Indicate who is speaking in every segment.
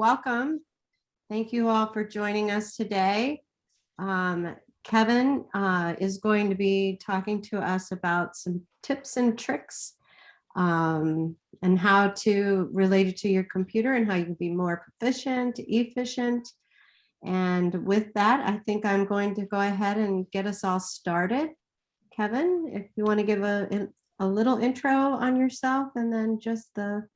Speaker 1: welcome. Thank you all for joining us today. Kevin is going to be talking to us about some tips and tricks and how to relate it to your computer and how you can be more proficient, efficient. And with that, I think I'm going to go ahead and get us all started. Kevin, if you want to give a little intro on yourself and then just an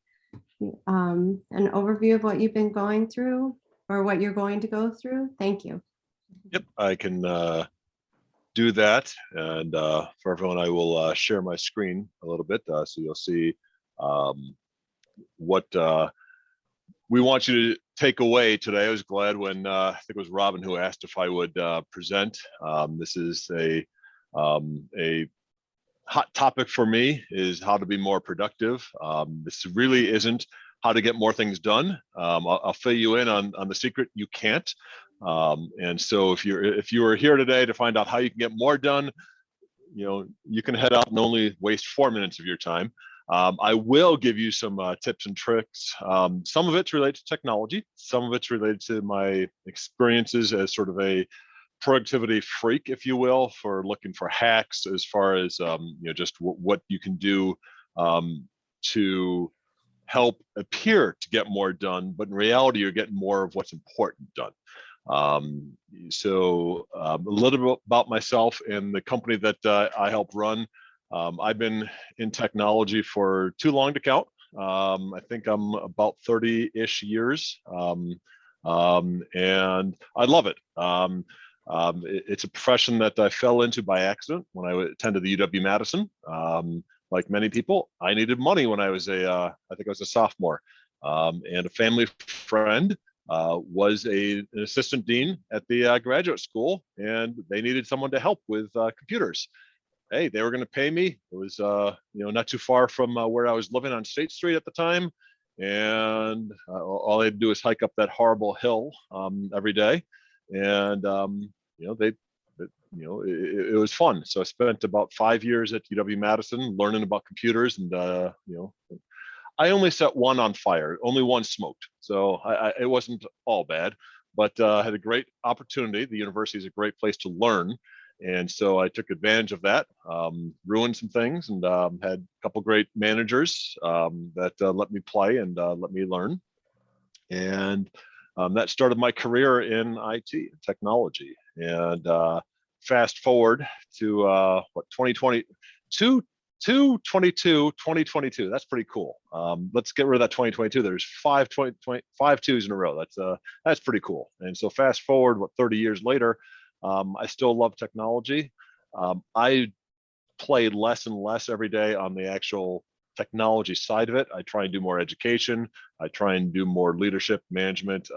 Speaker 1: overview of what you've been going through or what you're going to go through. Thank you.
Speaker 2: Yep, I can do that. And for everyone, I will share my screen a little bit so you'll see what we want you to take away today. I was glad when I think it was Robin who asked if I would present. This is a hot topic for me, is how to be more productive. This really isn't how to get more things done. I'll fill you in on the secret. You can't. And so if you are here today to find out how you can get more done, you can head out and only waste 4 minutes of your time. I will give you some tips and tricks. Some of it's related to technology. Some of it's related to my experiences as sort of a productivity freak, if you will, for looking for hacks as far as just what you can do to help appear to get more done, but in reality you're getting more of what's important done. So a little bit about myself and the company that I help run. I've been in technology for too long to count. I think I'm about 30-ish years, and I love it. It's a profession that I fell into by accident when I attended the UW-Madison. Like many people, I needed money when I was I think I was a sophomore, and a family friend was an assistant dean at the graduate school, and they needed someone to help with computers. Hey, they were going to pay me. It was not too far from where I was living on State Street at the time, and all I had to do was hike up that horrible hill every day, and it was fun. So I spent about 5 years at UW-Madison learning about computers, and I only set one on fire, only one smoked. So it wasn't all bad, but I had a great opportunity. The university is a great place to learn. And so I took advantage of that, ruined some things, and had a couple great managers that let me play and let me learn. And that started my career in IT and technology. And fast forward to 2022, 2022. That's pretty cool. Let's get rid of that 2022. There's 5 twos in a row. That's pretty cool. And so fast forward, 30 years later, I still love technology. I play less and less every day on the actual technology side of it. I try and do more education. I try and do more leadership, management,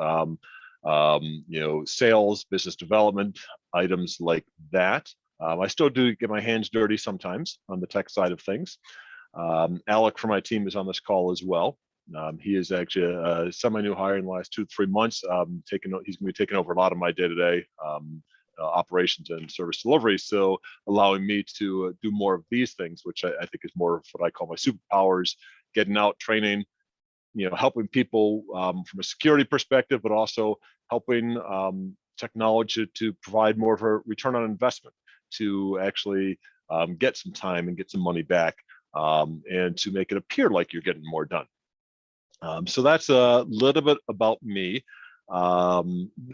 Speaker 2: sales, business development, items like that. I still do get my hands dirty sometimes on the tech side of things. Alec from my team is on this call as well. He is actually a semi-new hire in the last 2 to 3 months. He's going to be taking over a lot of my day-to-day operations and service delivery, so allowing me to do more of these things, which I think is more of what I call my superpowers: getting out, training, helping people from a security perspective, but also helping technology to provide more of a return on investment, to actually get some time and get some money back, and to make it appear like you're getting more done. So that's a little bit about me.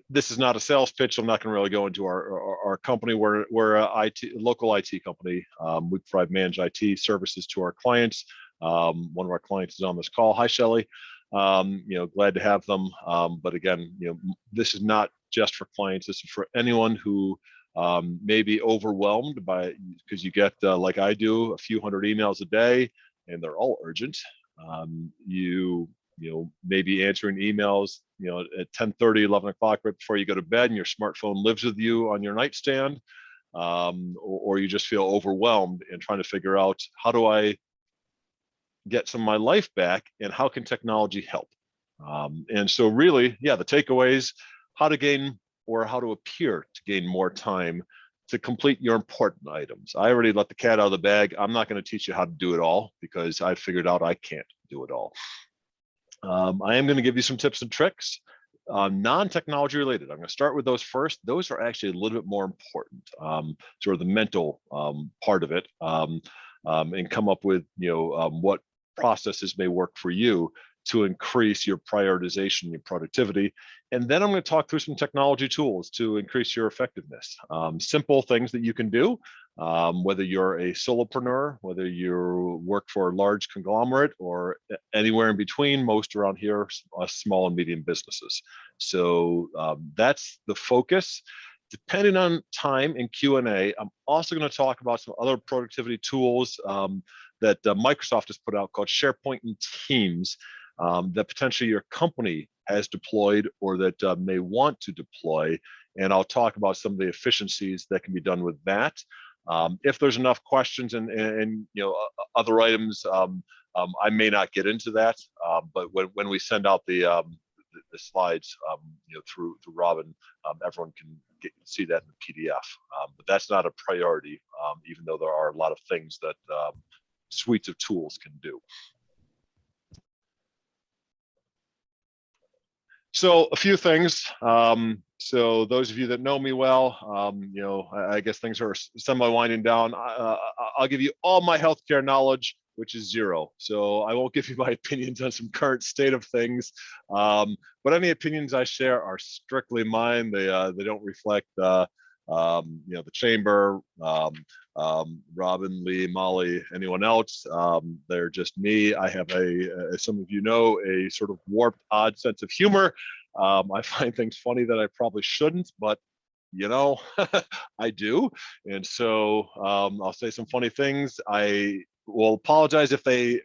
Speaker 2: This is not a sales pitch. I'm not going to really go into our company. We're a local IT company. We provide managed IT services to our clients. One of our clients is on this call. Hi, Shelley. Glad to have them. But again, this is not just for clients. This is for anyone who may be overwhelmed by, because you get, like I do, a few hundred emails a day, and they're all urgent. You may be answering emails, at 10:30, 11 o'clock, right before you go to bed, and your smartphone lives with you on your nightstand, or you just feel overwhelmed and trying to figure out, how do I get some of my life back, and how can technology help? And so really, the takeaways: how to gain, or how to appear to gain, more time to complete your important items. I already let the cat out of the bag. I'm not going to teach you how to do it all, because I figured out I can't do it all. I am going to give you some tips and tricks, non-technology related. I'm going to start with those first. Those are actually a little bit more important, sort of the mental part of it, and come up with what processes may work for you to increase your prioritization, your productivity. And then I'm going to talk through some technology tools to increase your effectiveness. Simple things that you can do, whether you're a solopreneur, whether you work for a large conglomerate or anywhere in between. Most around here are small and medium businesses. So that's the focus. Depending on time in Q&A, I'm also going to talk about some other productivity tools that Microsoft has put out called SharePoint and Teams, that potentially your company has deployed or that may want to deploy. And I'll talk about some of the efficiencies that can be done with that. If there's enough questions and other items, I may not get into that. But when we send out the slides, through Robin, everyone can see that in the PDF. But that's not a priority, even though there are a lot of things that suites of tools can do. So a few things. So those of you that know me well, I guess things are semi winding down. I'll give you all my healthcare knowledge, which is zero. So I won't give you my opinions on some current state of things. But any opinions I share are strictly mine. They don't reflect the chamber, Robin, Lee, Molly, anyone else. They're just me. I have as some of you know, a sort of warped, odd sense of humor. I find things funny that I probably shouldn't, but I do. And so I'll say some funny things. I will apologize if they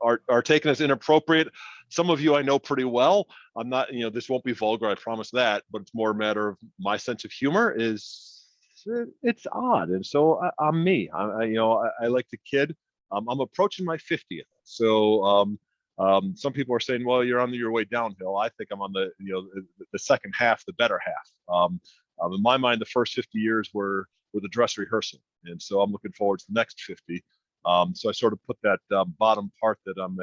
Speaker 2: are taken as inappropriate. Some of you I know pretty well. I'm not, this won't be vulgar, I promise that, but it's more a matter of my sense of humor it's odd. And so I'm me. I like to kid. I'm approaching my 50th. So some people are saying, well, you're on your way downhill. I think I'm on the second half, the better half. In my mind, the first 50 years were the dress rehearsal. And so I'm looking forward to the next 50. So I sort of put that bottom part that I'm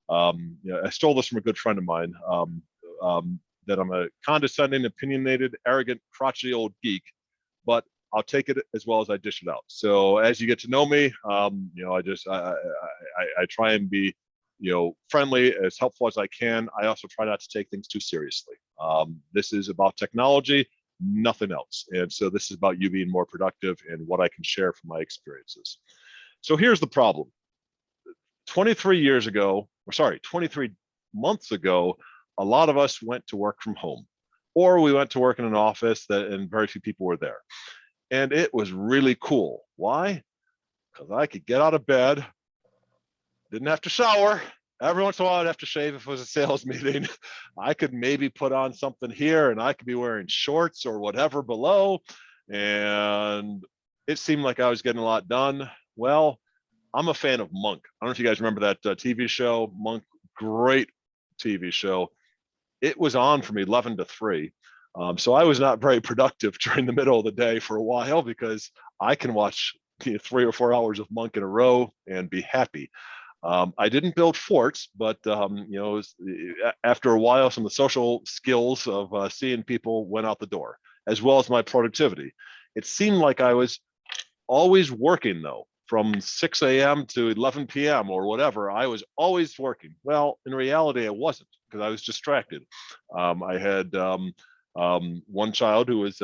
Speaker 2: I stole this from a good friend of mine, that I'm a condescending, opinionated, arrogant, crotchety old geek, but I'll take it as well as I dish it out. So as you get to know me, I try and be, friendly, as helpful as I can. I also try not to take things too seriously. This is about technology, nothing else. And so this is about you being more productive and what I can share from my experiences. So here's the problem. 23 months ago, a lot of us went to work from home, or we went to work in an office and very few people were there. And it was really cool. Why? Because I could get out of bed, didn't have to shower. Every once in a while, I'd have to shave if it was a sales meeting. I could maybe put on something here and I could be wearing shorts or whatever below. And it seemed like I was getting a lot done. Well, I'm a fan of Monk. I don't know if you guys remember that TV show, Monk, great TV show. It was on from 11 to 3. So I was not very productive during the middle of the day for a while because I can watch 3 or 4 hours of Monk in a row and be happy. I didn't build forts, but after a while, some of the social skills of seeing people went out the door, as well as my productivity. It seemed like I was always working though, from 6 a.m. to 11 p.m. or whatever. I was always working. Well, in reality, I wasn't because I was distracted. I had one child who was,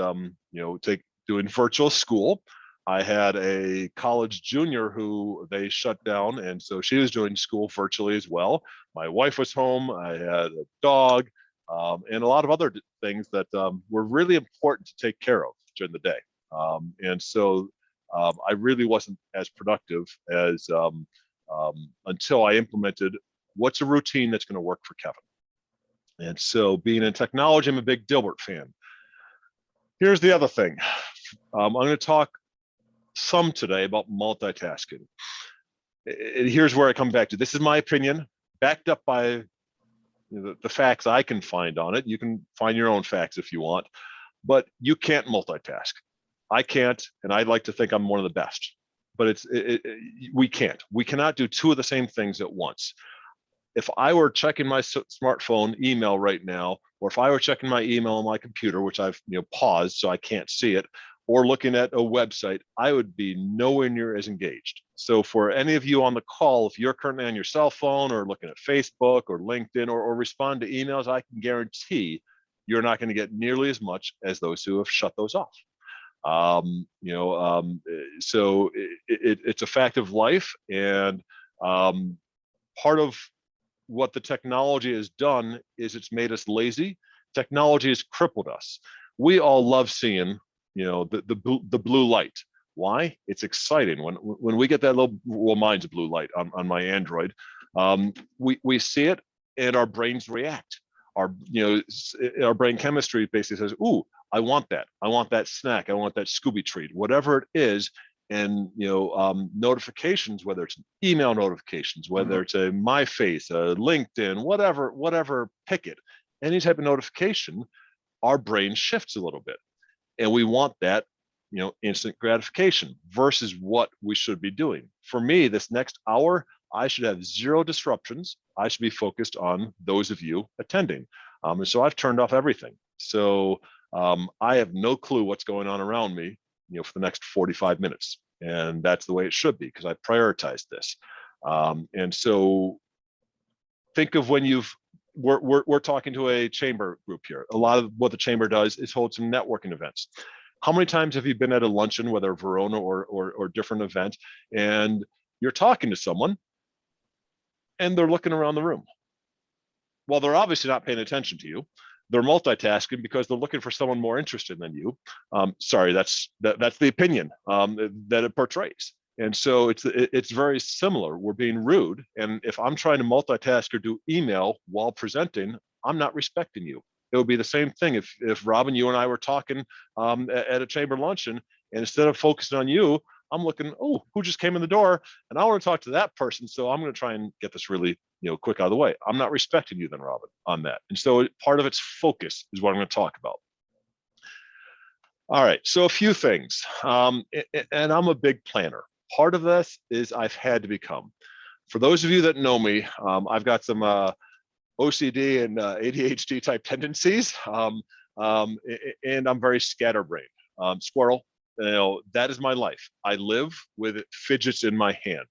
Speaker 2: doing virtual school. I had a college junior who they shut down, and so she was doing school virtually as well. My wife was home. I had a dog, and a lot of other things that were really important to take care of during the day. And so I really wasn't as productive as until I implemented what's a routine that's going to work for Kevin. And so being in technology, I'm a big Dilbert fan. Here's the other thing. I'm going to talk some today about multitasking. Here's where I come back to. This is my opinion, backed up by the facts I can find on it. You can find your own facts if you want, but you can't multitask. I can't, and I'd like to think I'm one of the best, but we can't. We cannot do two of the same things at once. if I were checking my smartphone email right now, or if I were checking my email on my computer, which I've paused so I can't see it, or looking at a website, I would be nowhere near as engaged. So for any of you on the call, if you're currently on your cell phone or looking at Facebook or LinkedIn or respond to emails, I can guarantee you're not going to get nearly as much as those who have shut those off. So it's a fact of life, and part of what the technology has done is it's made us lazy. Technology has crippled us. We all love seeing, the blue light. Why? It's exciting when we get that little, well, mine's a blue light on my Android. We see it and our brains react. Our brain chemistry basically says, "Ooh, I want that. I want that snack. I want that Scooby treat, whatever it is." And notifications, whether it's email notifications, whether it's a MyFace, a LinkedIn, whatever, pick it. Any type of notification, our brain shifts a little bit, and we want that instant gratification versus what we should be doing. For me, this next hour, I should have zero disruptions. I should be focused on those of you attending. And so I've turned off everything. So I have no clue what's going on around me, for the next 45 minutes. And that's the way it should be, because I prioritize this. And so think of when we're talking to a chamber group here. A lot of what the chamber does is hold some networking events. How many times have you been at a luncheon, whether Verona or different event, and you're talking to someone and they're looking around the room? Well, they're obviously not paying attention to you. They're multitasking because they're looking for someone more interested than you. Sorry, that's the opinion that it portrays. And so it's very similar. We're being rude. And if I'm trying to multitask or do email while presenting, I'm not respecting you. It would be the same thing if Robin, you and I were talking at a chamber luncheon, and instead of focusing on you, I'm looking, oh, who just came in the door? And I want to talk to that person. So I'm going to try and get this really quick out of the way. I'm not respecting you then, Robin, on that. And so part of its focus is what I'm going to talk about. All right, so a few things. And I'm a big planner. Part of this is I've had to become. For those of you that know me, I've got some OCD and ADHD type tendencies, and I'm very scatterbrained. Squirrel, that is my life. I live with fidgets in my hand.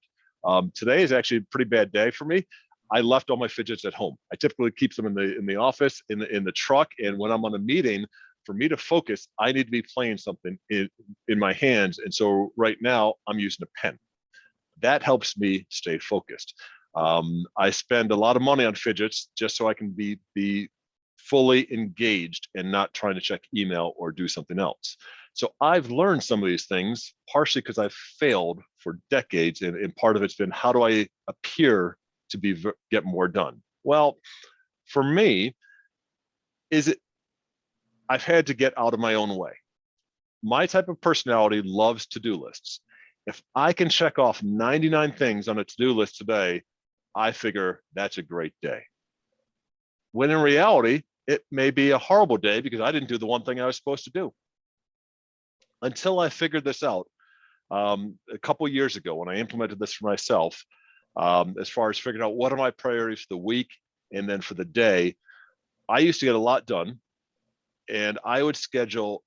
Speaker 2: Today is actually a pretty bad day for me. I left all my fidgets at home. I typically keep them in the office, in the truck, and when I'm on a meeting, for me to focus, I need to be playing something in my hands. And so right now I'm using a pen. That helps me stay focused. I spend a lot of money on fidgets just so I can be fully engaged and not trying to check email or do something else. So I've learned some of these things partially because I've failed for decades, and part of it's been, how do I appear to get more done? Well, for me, I've had to get out of my own way. My type of personality loves to-do lists. If I can check off 99 things on a to-do list today, I figure that's a great day. When in reality, it may be a horrible day because I didn't do the one thing I was supposed to do. Until I figured this out a couple of years ago when I implemented this for myself, as far as figuring out what are my priorities for the week and then for the day, I used to get a lot done, and I would schedule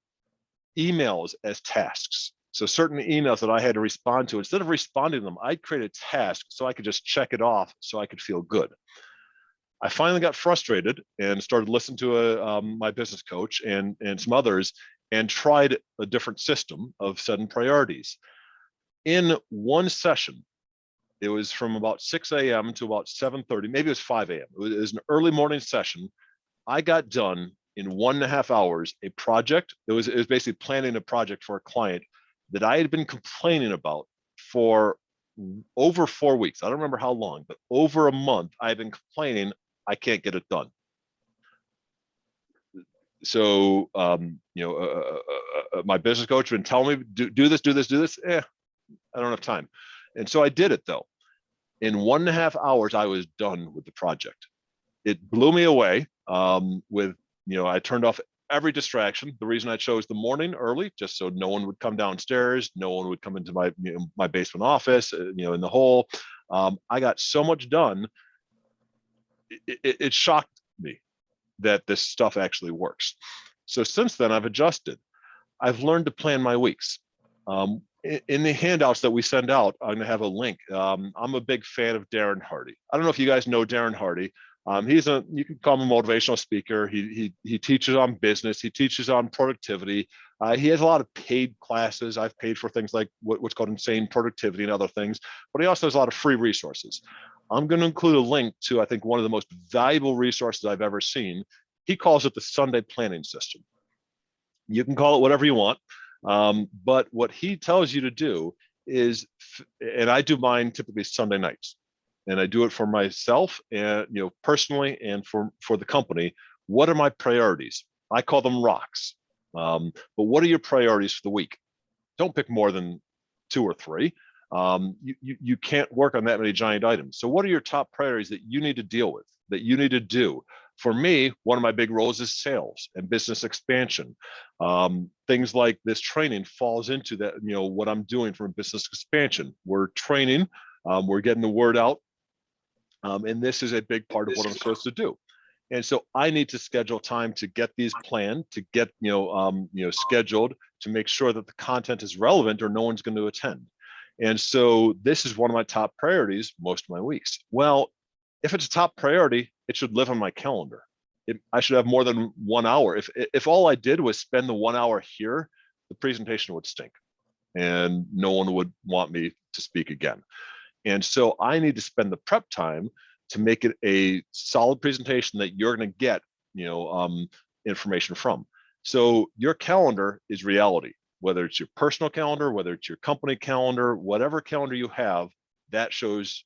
Speaker 2: emails as tasks. So certain emails that I had to respond to, instead of responding to them, I'd create a task so I could just check it off so I could feel good. I finally got frustrated and started listening to my business coach and some others, and tried a different system of setting priorities. In one session, it was from about 6 a.m. to about 7:30, maybe it was 5 a.m. It was an early morning session. I got done in 1.5 hours a project. It was basically planning a project for a client that I had been complaining about for over 4 weeks. I don't remember how long, but over a month, I've been complaining I can't get it done. So, my business coach would tell me, do this. I don't have time. And so I did it though. In 1.5 hours, I was done with the project. It blew me away. I turned off every distraction. The reason I chose the morning early, just so no one would come downstairs, no one would come into my basement office, in the hole. I got so much done it shocked me that this stuff actually works. So since then, I've adjusted. I've learned to plan my weeks. In the handouts that we send out, I'm going to have a link. I'm a big fan of Darren Hardy. I don't know if you guys know Darren Hardy. You can call him a motivational speaker. He teaches on business. He teaches on productivity. He has a lot of paid classes. I've paid for things like what's called insane productivity and other things, but he also has a lot of free resources. I'm going to include a link to, I think, one of the most valuable resources I've ever seen. He calls it the Sunday planning system. You can call it whatever you want. But what he tells you to do is, and I do mine typically Sunday nights, and I do it for myself and personally and for the company. What are my priorities? I call them rocks. But what are your priorities for the week? Don't pick more than 2 or 3. You can't work on that many giant items. So what are your top priorities that you need to deal with, that you need to do? For me, one of my big roles is sales and business expansion. Things like this training falls into that, what I'm doing for business expansion. We're training, we're getting the word out, and this is a big part of what I'm supposed to do. And so I need to schedule time to get these planned, to get scheduled, to make sure that the content is relevant or no one's going to attend. And so this is one of my top priorities most of my weeks. Well, if it's a top priority, it should live on my calendar. I should have more than 1 hour. If all I did was spend the 1 hour here, the presentation would stink and no one would want me to speak again. And so I need to spend the prep time to make it a solid presentation that you're going to get information from. So your calendar is reality, whether it's your personal calendar, whether it's your company calendar, whatever calendar you have, that shows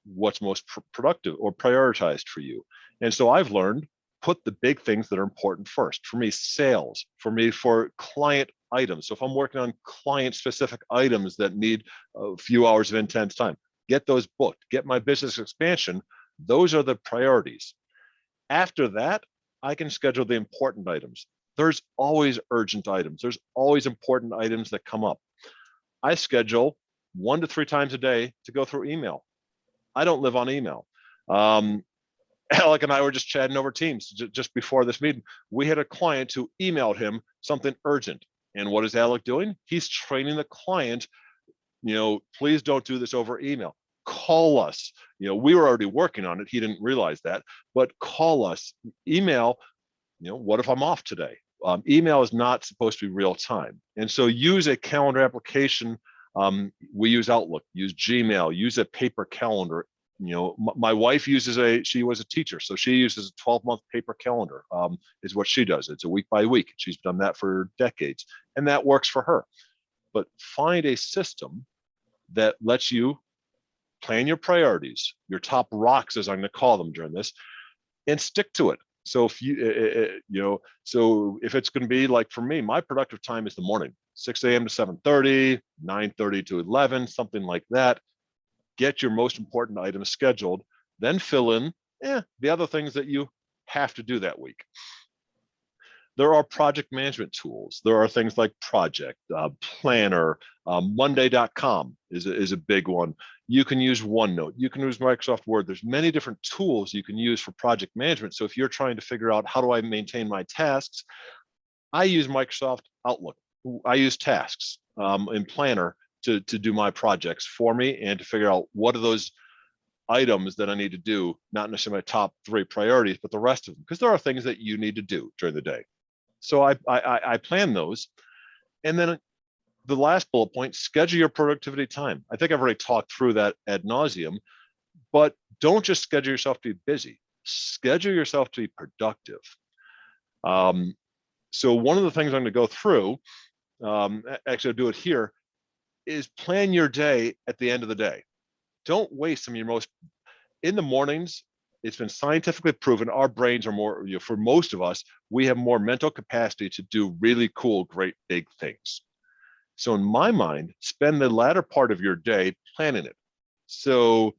Speaker 2: what's most productive or prioritized for you. And so I've learned, put the big things that are important first. For me, sales. For client items. So if I'm working on client specific items that need a few hours of intense time, get those booked, get my business expansion. Those are the priorities. After that, I can schedule the important items. There's always urgent items. There's always important items that come up. I schedule 1 to 3 times a day to go through email. I don't live on email. Alec and I were just chatting over Teams just before this meeting. We had a client who emailed him something urgent. And what is Alec doing? He's training the client, please don't do this over email. Call us. We were already working on it. He didn't realize that, but call us. Email, what if I'm off today? Email is not supposed to be real time. And so use a calendar application. We use Outlook, use Gmail, use a paper calendar. My wife she was a teacher, so she uses a 12-month paper calendar, is what she does. It's a week by week. She's done that for decades, and that works for her. But find a system that lets you plan your priorities, your top rocks, as I'm going to call them during this, and stick to it. So if if it's going to be like, for me, my productive time is the morning, 6 a.m. to 7:30, 9:30 to 11, something like that. Get your most important items scheduled, then fill in the other things that you have to do that week. There are project management tools. There are things like Project, Planner, Monday.com is a big one. You can use OneNote. You can use Microsoft Word. There's many different tools you can use for project management. So if you're trying to figure out, how do I maintain my tasks? I use Microsoft Outlook. I use tasks in Planner to do my projects for me and to figure out what are those items that I need to do, not necessarily my top 3 priorities, but the rest of them, because there are things that you need to do during the day. So I plan those. And then the last bullet point, schedule your productivity time. I think I've already talked through that ad nauseum, but don't just schedule yourself to be busy. Schedule yourself to be productive. So one of the things I'm going to go through, actually I'll do it here, is plan your day at the end of the day. Don't waste some of your in the mornings. It's been scientifically proven our brains are more, for most of us, we have more mental capacity to do really cool, great, big things. So in my mind, spend the latter part of your day planning it. So,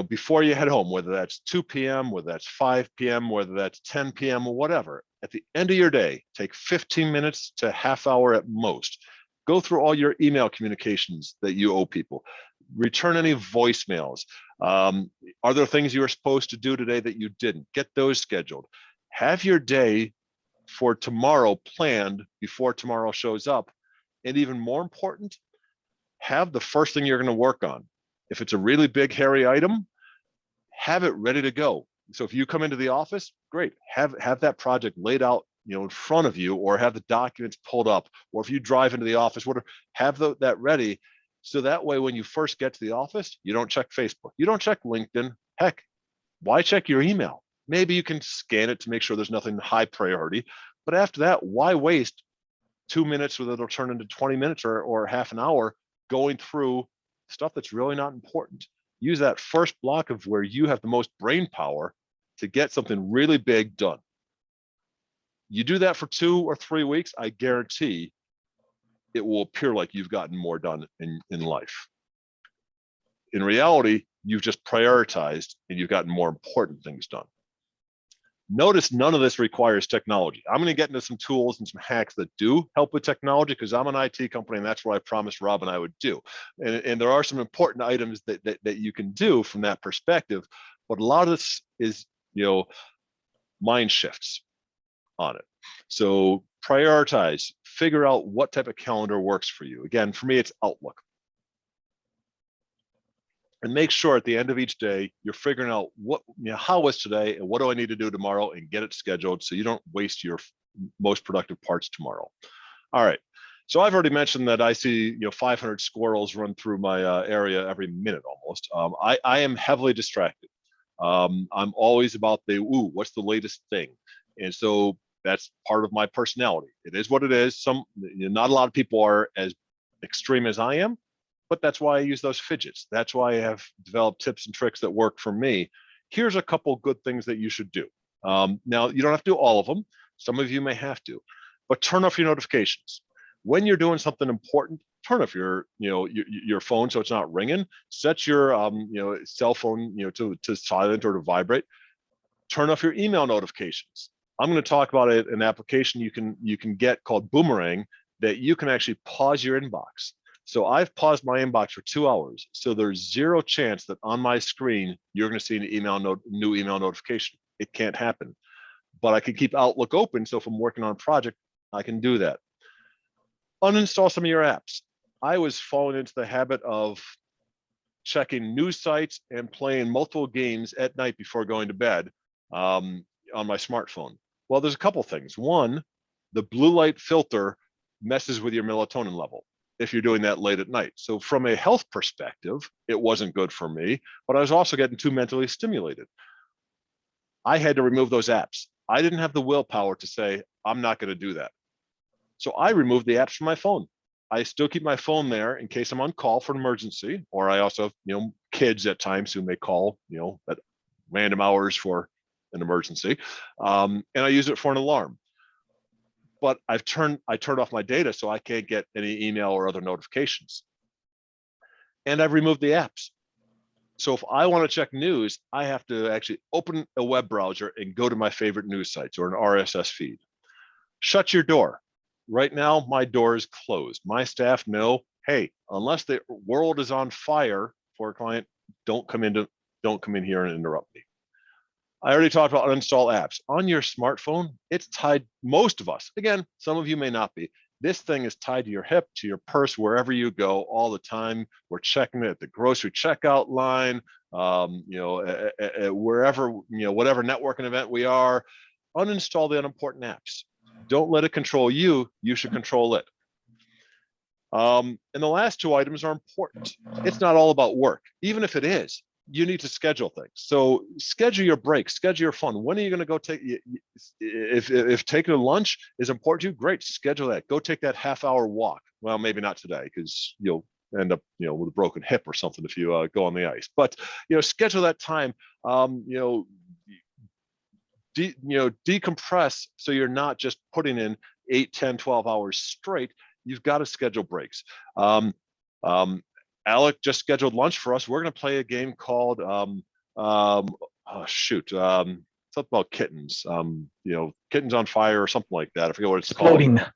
Speaker 2: before you head home, whether that's 2 p.m., whether that's 5 p.m., whether that's 10 p.m. or whatever, at the end of your day, take 15 minutes to half hour at most. Go through all your email communications that you owe people. return any voicemails. Are there things you were supposed to do today that you didn't? Get those scheduled. Have your day for tomorrow planned before tomorrow shows up. And even more important, have the first thing you're going to work on. If it's a really big, hairy item, have it ready to go. So if you come into the office, great, have that project laid out, in front of you, or have the documents pulled up, or if you drive into the office, whatever, have that ready. So that way, when you first get to the office, you don't check Facebook, you don't check LinkedIn. Heck, why check your email? Maybe you can scan it to make sure there's nothing high priority. But after that, why waste 2 minutes where it'll turn into 20 minutes or half an hour going through stuff that's really not important? Use that first block of where you have the most brain power to get something really big done. You do that for 2 or 3 weeks, I guarantee it will appear like you've gotten more done in life. In reality, you've just prioritized and you've gotten more important things done. Notice none of this requires technology. I'm going to get into some tools and some hacks that do help with technology because I'm an IT company and that's what I promised Rob and I would do. And there are some important items that you can do from that perspective, but a lot of this is, mind shifts on it. So prioritize, figure out what type of calendar works for you. Again, for me, it's Outlook. And make sure at the end of each day, you're figuring out how was today and what do I need to do tomorrow, and get it scheduled so you don't waste your most productive parts tomorrow. All right. So I've already mentioned that I see 500 squirrels run through my area every minute almost. I am heavily distracted. I'm always about what's the latest thing? And so that's part of my personality. It is what it is. Not a lot of people are as extreme as I am, but that's why I use those fidgets. That's why I have developed tips and tricks that work for me. Here's a couple good things that you should do. Now, you don't have to do all of them. Some of you may have to, but turn off your notifications. When you're doing something important, turn off your phone so it's not ringing. Set your cell phone to silent or to vibrate. Turn off your email notifications. I'm going to talk about an application you can get called Boomerang that you can actually pause your inbox. So I've paused my inbox for 2 hours. So there's zero chance that on my screen, you're going to see an new email notification. It can't happen. But I can keep Outlook open. So if I'm working on a project, I can do that. Uninstall some of your apps. I was falling into the habit of checking news sites and playing multiple games at night before going to bed on my smartphone. Well, there's a couple things. One, the blue light filter messes with your melatonin level if you're doing that late at night. So from a health perspective, it wasn't good for me, but I was also getting too mentally stimulated. I had to remove those apps. I didn't have the willpower to say, I'm not going to do that. So I removed the apps from my phone. I still keep my phone there in case I'm on call for an emergency, or I also have, kids at times who may call, at random hours for an emergency. And I use it for an alarm. But I turned off my data so I can't get any email or other notifications. And I've removed the apps. So if I want to check news, I have to actually open a web browser and go to my favorite news sites or an RSS feed. Shut your door. Right now, my door is closed. My staff know, hey, unless the world is on fire for a client, don't come in here and interrupt me. I already talked about uninstall apps. On your smartphone, it's tied, most of us, again, some of you may not be, this thing is tied to your hip, to your purse, wherever you go all the time. We're checking it at the grocery checkout line, wherever, whatever networking event we are. Uninstall the unimportant apps. Don't let it control you. You should control it. And the last two items are important. It's not all about work. Even if it is, you need to schedule things. So schedule your breaks, schedule your fun. When are you going to go take, if taking a lunch is important to you, great, schedule that. Go take that half-hour walk. Well, maybe not today because you'll end up, with a broken hip or something if you go on the ice. But, schedule that time, decompress so you're not just putting in 8, 10, 12 hours straight. You've got to schedule breaks. Alec just scheduled lunch for us. We're going to play a game called, something about kittens, kittens on fire or something like that. I forget what it's
Speaker 3: Exploding.
Speaker 2: called.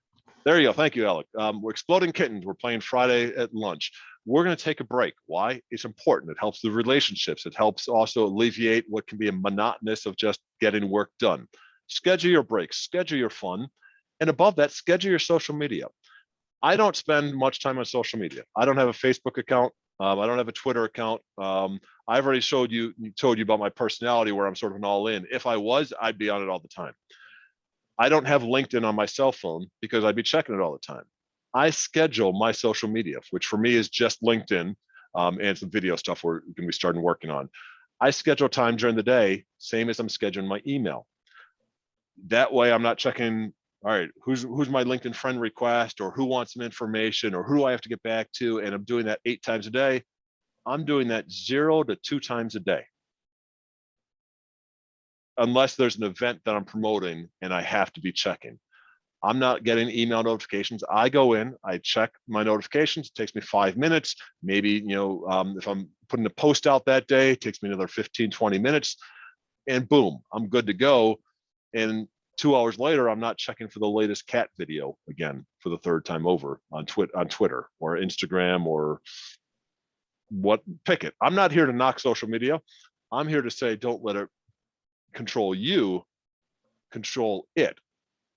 Speaker 2: There you go. Thank you, Alec. We're exploding kittens. We're playing Friday at lunch. we're going to take a break. Why? It's important. It helps the relationships. It helps also alleviate what can be a monotonous of just getting work done. Schedule your breaks, schedule your fun, and above that, schedule your social media. I don't spend much time on social media. I don't have a Facebook account. I don't have a Twitter account. I've already told you about my personality, where I'm sort of an all in. If I was, I'd be on it all the time. I don't have LinkedIn on my cell phone because I'd be checking it all the time. I schedule my social media, which for me is just LinkedIn, and some video stuff we're going to be starting working on. I schedule time during the day, same as I'm scheduling my email. That way I'm not checking, all right, who's my LinkedIn friend request, or who wants some information, or who do I have to get back to? And I'm doing that 8 times a day. I'm doing that 0 to 2 times a day. Unless there's an event that I'm promoting and I have to be checking. I'm not getting email notifications. I go in, I check my notifications. It takes me 5 minutes. Maybe, if I'm putting a post out that day, it takes me another 15, 20 minutes, and boom, I'm good to go. And 2 hours later, I'm not checking for the latest cat video again for the 3rd time over on Twitter or Instagram or pick it. I'm not here to knock social media. I'm here to say, don't let it control you, control it.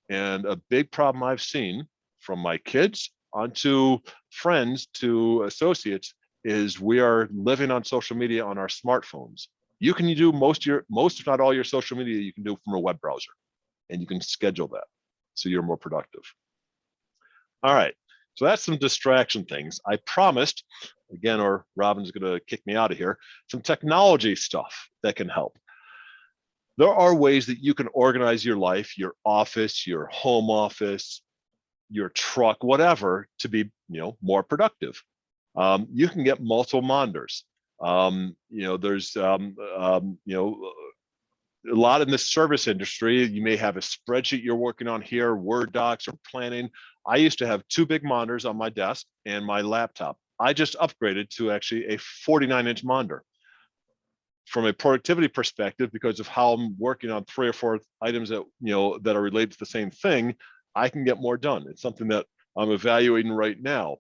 Speaker 2: And a big problem I've seen, from my kids onto friends to associates, is we are living on social media on our smartphones. You can do most, if not all, your social media you can do from a web browser, and you can schedule that so you're more productive. All right, so that's some distraction things. I promised, again, or Robin's going to kick me out of here, some technology stuff that can help. There are ways that you can organize your life, your office, your home office, your truck, whatever, to be more productive. You can get multiple monitors. There's a lot in the service industry. You may have a spreadsheet you're working on here, Word docs, or planning. I used to have 2 big monitors on my desk and my laptop. I just upgraded to actually a 49-inch monitor. From a productivity perspective, because of how I'm working on 3 or 4 items that that are related to the same thing, I can get more done. It's something that I'm evaluating right now.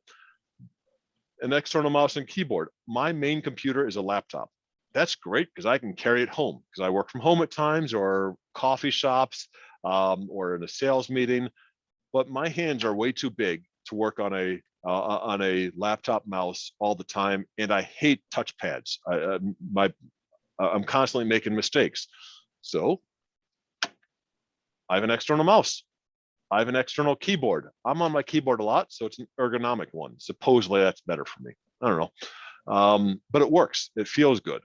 Speaker 2: An external mouse and keyboard. My main computer is a laptop. That's great because I can carry it home, because I work from home at times, or coffee shops, or in a sales meeting. But my hands are way too big to work on a laptop mouse all the time, and I hate touchpads. I'm constantly making mistakes. So I have an external mouse. I have an external keyboard. I'm on my keyboard a lot, so it's an ergonomic one. Supposedly that's better for me. I don't know. But it works. It feels good.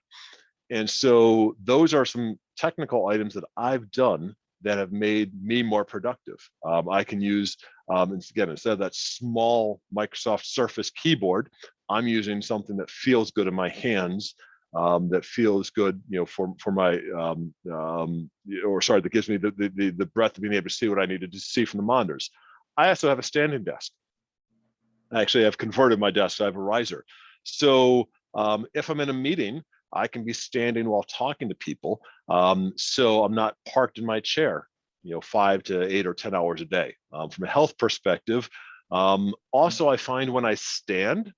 Speaker 2: And so those are some technical items that I've done that have made me more productive. I can use, again, instead of that small Microsoft Surface keyboard, I'm using something that feels good in my hands, that feels good, for my, that gives me the breadth of being able to see what I needed to see from the monitors. I also have a standing desk. Actually, I've converted my desk. I have a riser. So if I'm in a meeting, I can be standing while talking to people. So I'm not parked in my chair, 5 to 8 or 10 hours a day. From a health perspective, also I find when I stand,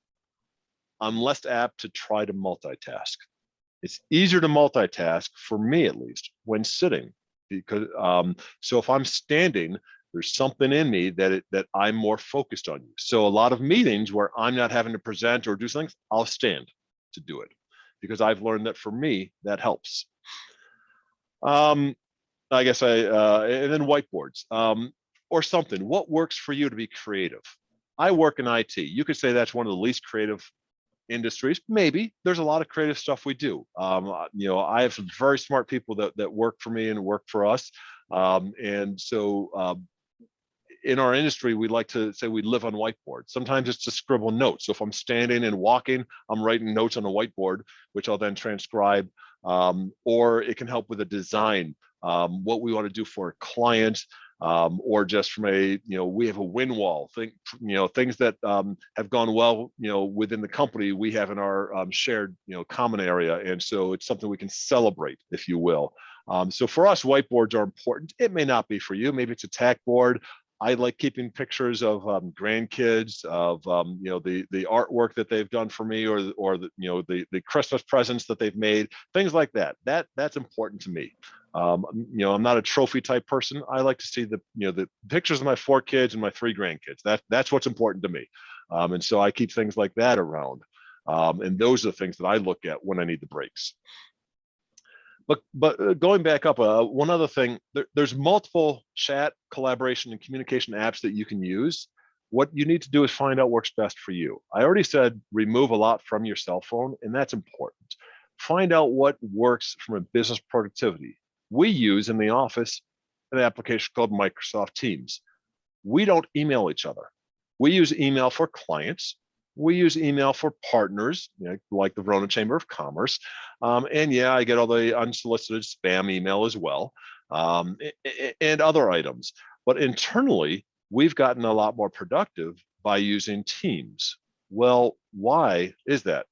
Speaker 2: I'm less apt to try to multitask. It's easier to multitask, for me at least, when sitting, because so if I'm standing, there's something in me that I'm more focused on you. So a lot of meetings where I'm not having to present or do something, I'll stand to do it, because I've learned that for me, that helps. And then whiteboards, or something. What works for you to be creative? I work in IT. You could say that's one of the least creative industries. Maybe there's a lot of creative stuff we do. I have some very smart people that work for me and work for us. And so in our industry, we like to say we live on whiteboards. Sometimes it's to scribble notes. So if I'm standing and walking, I'm writing notes on a whiteboard, which I'll then transcribe, or it can help with a design, what we want to do for a client, or just from we have a win wall thing, things that have gone well, within the company we have in our shared, common area. And so it's something we can celebrate, if you will. So for us, whiteboards are important. It may not be for you. Maybe it's a tack board. I like keeping pictures of grandkids, of the artwork that they've done for me, or the Christmas presents that they've made, things like that. That's important to me. I'm not a trophy type person. I like to see the pictures of my 4 kids and my 3 grandkids. That's what's important to me, and so I keep things like that around. And those are the things that I look at when I need the breaks. But going back up, one other thing, there's multiple chat, collaboration, and communication apps that you can use. What you need to do is find out what's best for you. I already said remove a lot from your cell phone, and that's important. Find out what works from a business productivity. We use in the office an application called Microsoft Teams. We don't email each other. We use email for clients. We use email for partners, like the Verona Chamber of Commerce. And yeah, I get all the unsolicited spam email as well, and other items. But internally, we've gotten a lot more productive by using Teams. Well, why is that?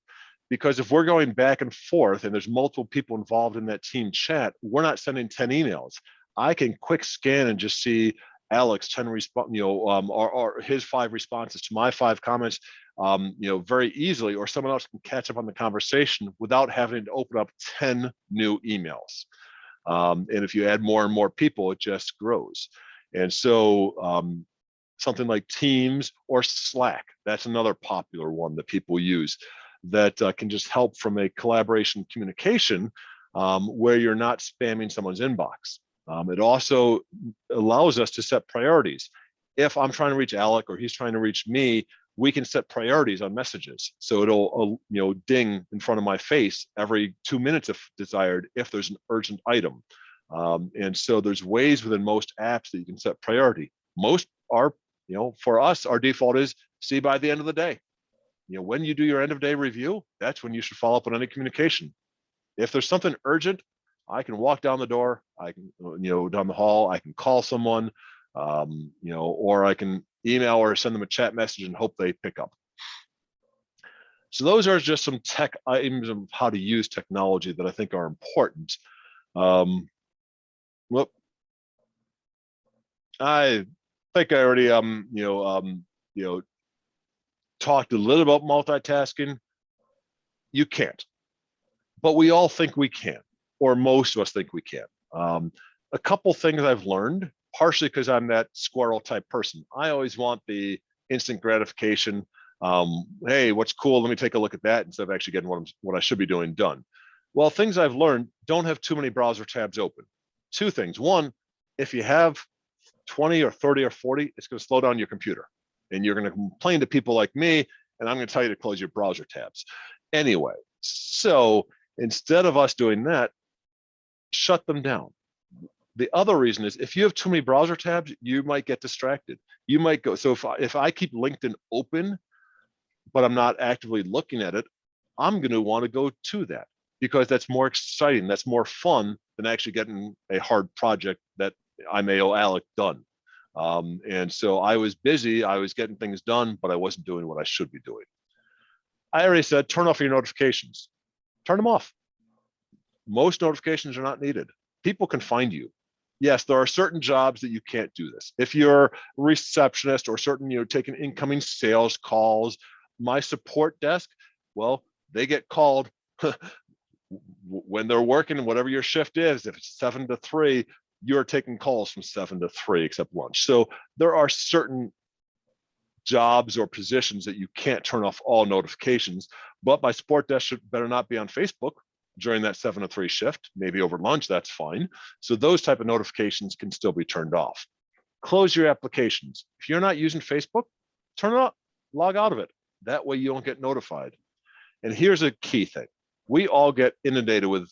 Speaker 2: Because if we're going back and forth and there's multiple people involved in that team chat, we're not sending 10 emails. I can quick scan and just see Alex 10 or his 5 responses to my 5 comments, very easily, or someone else can catch up on the conversation without having to open up 10 new emails. And if you add more and more people, it just grows. And so something like Teams or Slack, that's another popular one that people use that can just help from a collaboration communication where you're not spamming someone's inbox. It also allows us to set priorities. If I'm trying to reach Alec or he's trying to reach me, we can set priorities on messages. So it'll ding in front of my face every 2 minutes if desired, if there's an urgent item. And so there's ways within most apps that you can set priority. Most are, for us, our default is see by the end of the day. When you do your end of day review, that's when you should follow up on any communication. If there's something urgent, I can walk down the door, I can, down the hall, I can call someone, or I can email or send them a chat message and hope they pick up. So those are just some tech items of how to use technology that I think are important. I think I already, talked a little about multitasking. You can't, but we all think we can, or most of us think we can. A couple things I've learned, partially because I'm that squirrel type person. I always want the instant gratification. Hey, what's cool? Let me take a look at that instead of actually getting what I should be doing done. Well, things I've learned, don't have too many browser tabs open. 2 things. One, if you have 20 or 30 or 40, it's going to slow down your computer. And you're going to complain to people like me, and I'm going to tell you to close your browser tabs. Anyway, so instead of us doing that, shut them down. The other reason is if you have too many browser tabs, you might get distracted. You might go, so if I keep LinkedIn open, but I'm not actively looking at it, I'm going to want to go to that because that's more exciting. That's more fun than actually getting a hard project that I may owe Alec done. And so I was busy, I was getting things done, but I wasn't doing what I should be doing. I already said, turn off your notifications. Turn them off. Most notifications are not needed. People can find you. Yes, there are certain jobs that you can't do this. If you're a receptionist or certain, taking incoming sales calls, my support desk, well, they get called when they're working, whatever your shift is. If it's 7 to 3, you're taking calls from 7 to 3 except lunch. So there are certain jobs or positions that you can't turn off all notifications, but my support desk should better not be on Facebook during that 7 to 3 shift. Maybe over lunch, that's fine. So those type of notifications can still be turned off. Close your applications. If you're not using Facebook, turn it off, log out of it. That way you don't get notified. And here's a key thing. We all get inundated with,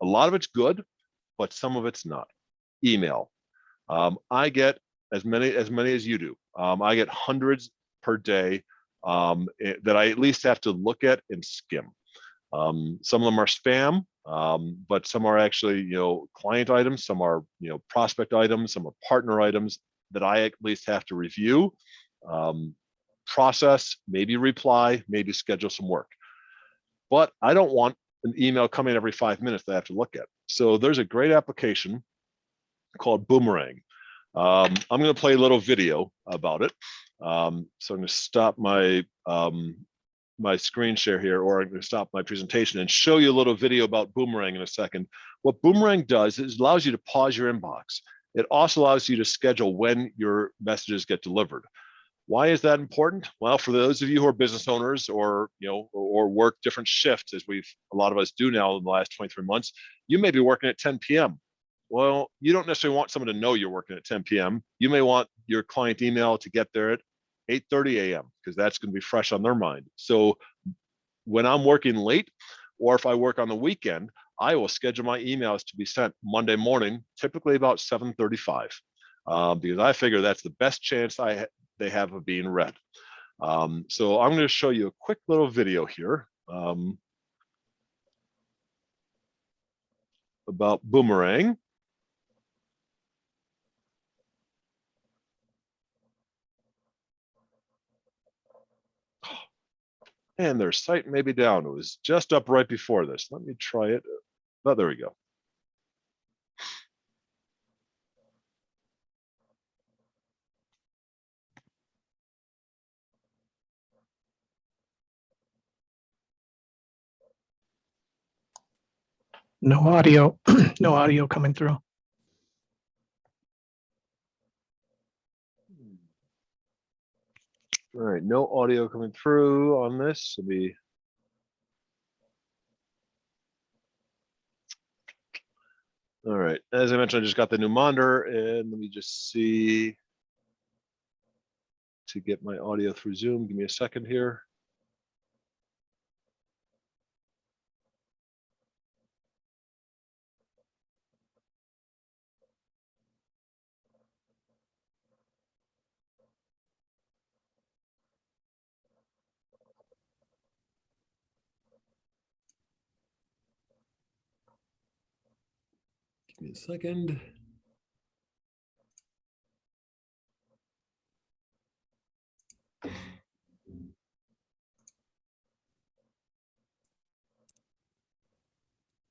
Speaker 2: a lot of it's good, but some of it's not. Email. I get as many as you do. I get hundreds per day that I at least have to look at and skim. Some of them are spam, but some are actually, client items. Some are, prospect items. Some are partner items that I at least have to review, process, maybe reply, maybe schedule some work. But I don't want an email coming every 5 minutes that I have to look at. So there's a great application called Boomerang. I'm going to play a little video about it. So I'm going to stop my my screen share here, or I'm going to stop my presentation and show you a little video about Boomerang in a second. What Boomerang does is it allows you to pause your inbox. It also allows you to schedule when your messages get delivered. Why is that important? Well, for those of you who are business owners, or or work different shifts, as a lot of us do now in the last 23 months, you may be working at 10 p.m. Well, you don't necessarily want someone to know you're working at 10 p.m. You may want your client email to get there at 8:30 a.m. because that's going to be fresh on their mind. So when I'm working late, or if I work on the weekend, I will schedule my emails to be sent Monday morning, typically about 7:35, because I figure that's the best chance they have of being read. So I'm going to show you a quick little video here about Boomerang. And their site may be down. It was just up right before this. Let me try it. Oh, there we go.
Speaker 3: No audio, no audio coming through.
Speaker 2: All right, no audio coming through on this. Let me. All right, as I mentioned, I just got the new monitor, and let me just see to get my audio through Zoom. Give me a second here. Give me a second.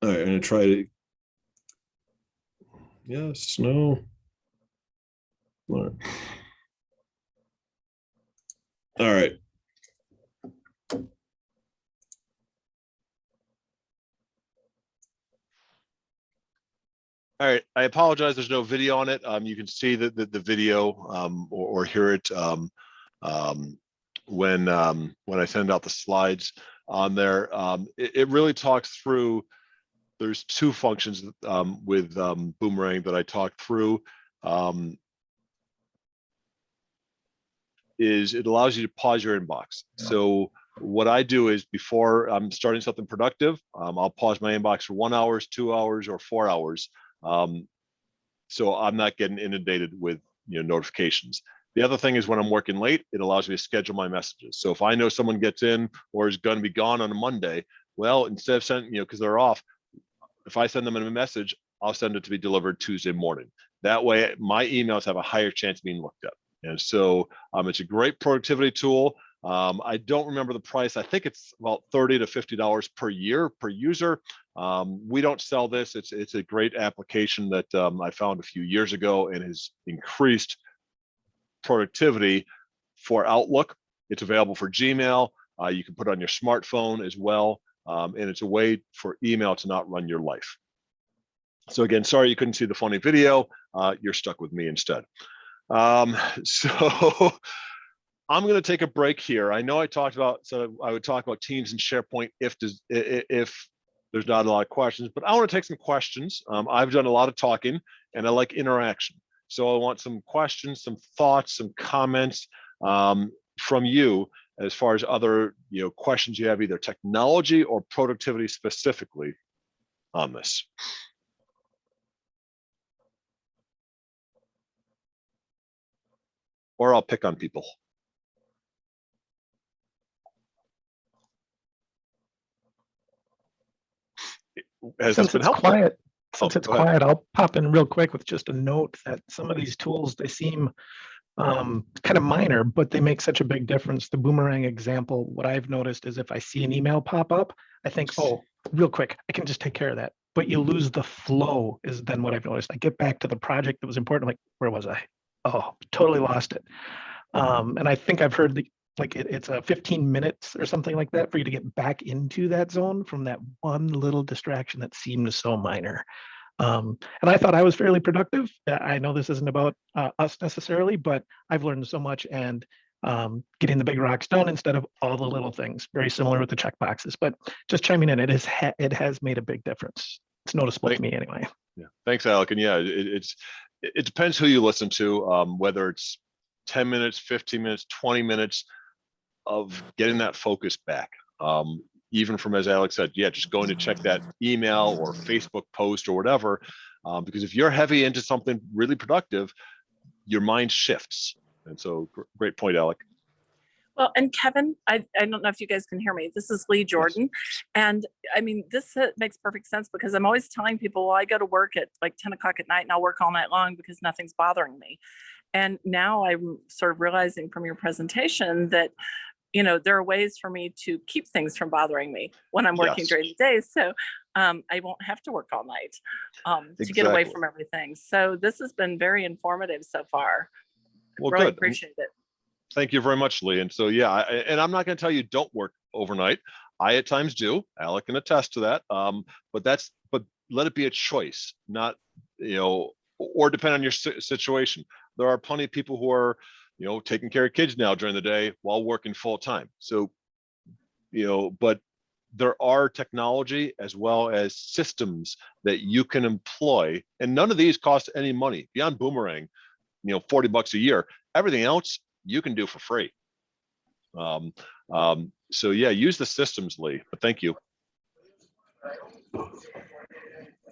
Speaker 2: All right, I'm gonna try to. Yes, no. All right. All right. All right, I apologize. There's no video on it. You can see the video or hear it when I send out the slides on there. It really talks through. There's two functions with Boomerang that I talked through. Is it allows you to pause your inbox. So what I do is before I'm starting something productive, I'll pause my inbox for 1 hour, 2 hours, or 4 hours. So I'm not getting inundated with notifications. The other thing is when I'm working late, it allows me to schedule my messages. So if I know someone gets in or is going to be gone on a Monday, well, instead of sending, because they're off, if I send them a message, I'll send it to be delivered Tuesday morning. That way, my emails have a higher chance of being looked at. And so it's a great productivity tool. I don't remember the price. I think it's about $30 to $50 per year per user. We don't sell this. It's a great application that I found a few years ago and has increased productivity for Outlook. It's available for Gmail. You can put it on your smartphone as well. And it's a way for email to not run your life. So again, sorry you couldn't see the funny video. You're stuck with me instead. So I'm going to take a break here. I know I talked about, so I would talk about Teams and SharePoint if there's not a lot of questions, but I want to take some questions. I've done a lot of talking and I like interaction. So I want some questions, some thoughts, some comments from you as far as other questions you have, either technology or productivity specifically on this. Or I'll pick on people. Has this been helpful?
Speaker 3: Quiet, since it's quiet, I'll pop in real quick with just a note that some of these tools, they seem kind of minor, but they make such a big difference. The Boomerang example, what I've noticed is if I see an email pop up, I think, oh, real quick, I can just take care of that. but you lose the flow is then what I've noticed. I get back to the project that was important, like, where was I? Oh, totally lost it. And I think I've heard it's a 15 minutes or something like that for you to get back into that zone from that one little distraction that seemed so minor. And I thought I was fairly productive. I know this isn't about us necessarily, but I've learned so much, and getting the big rocks done instead of all the little things. Very similar with the check boxes, but just chiming in, it has made a big difference. It's noticeable to me anyway.
Speaker 2: Yeah, thanks, Alec. And yeah, it depends who you listen to, whether it's 10 minutes, 15 minutes, 20 minutes of getting that focus back. Even from, as Alex said, yeah, just going to check that email or Facebook post or whatever, because if you're heavy into something really productive, your mind shifts. And so, great point, Alec.
Speaker 4: Well, and Kevin, I don't know if you guys can hear me. This is Lee Jordan. Yes. And I mean, this makes perfect sense because I'm always telling people, well, I go to work at like 10 o'clock at night and I'll work all night long because nothing's bothering me. And now I'm sort of realizing from your presentation that, you know, there are ways for me to keep things from bothering me when I'm working during the day. So I won't have to work all night to get away from everything. So this has been very informative so far.
Speaker 2: Well,
Speaker 4: really
Speaker 2: good.
Speaker 4: Appreciate it.
Speaker 2: Thank you very much, Lee. And so, yeah, and I'm not going to tell you don't work overnight. I at times do. Alec can attest to that. But let it be a choice, not, you know, or depend on your situation. There are plenty of people who are, you know, taking care of kids now during the day while working full time. So, you know, but there are technology as well as systems that you can employ, and none of these cost any money beyond Boomerang. You know, $40 a year. Everything else you can do for free. So yeah, use the systems, Lee. But thank you.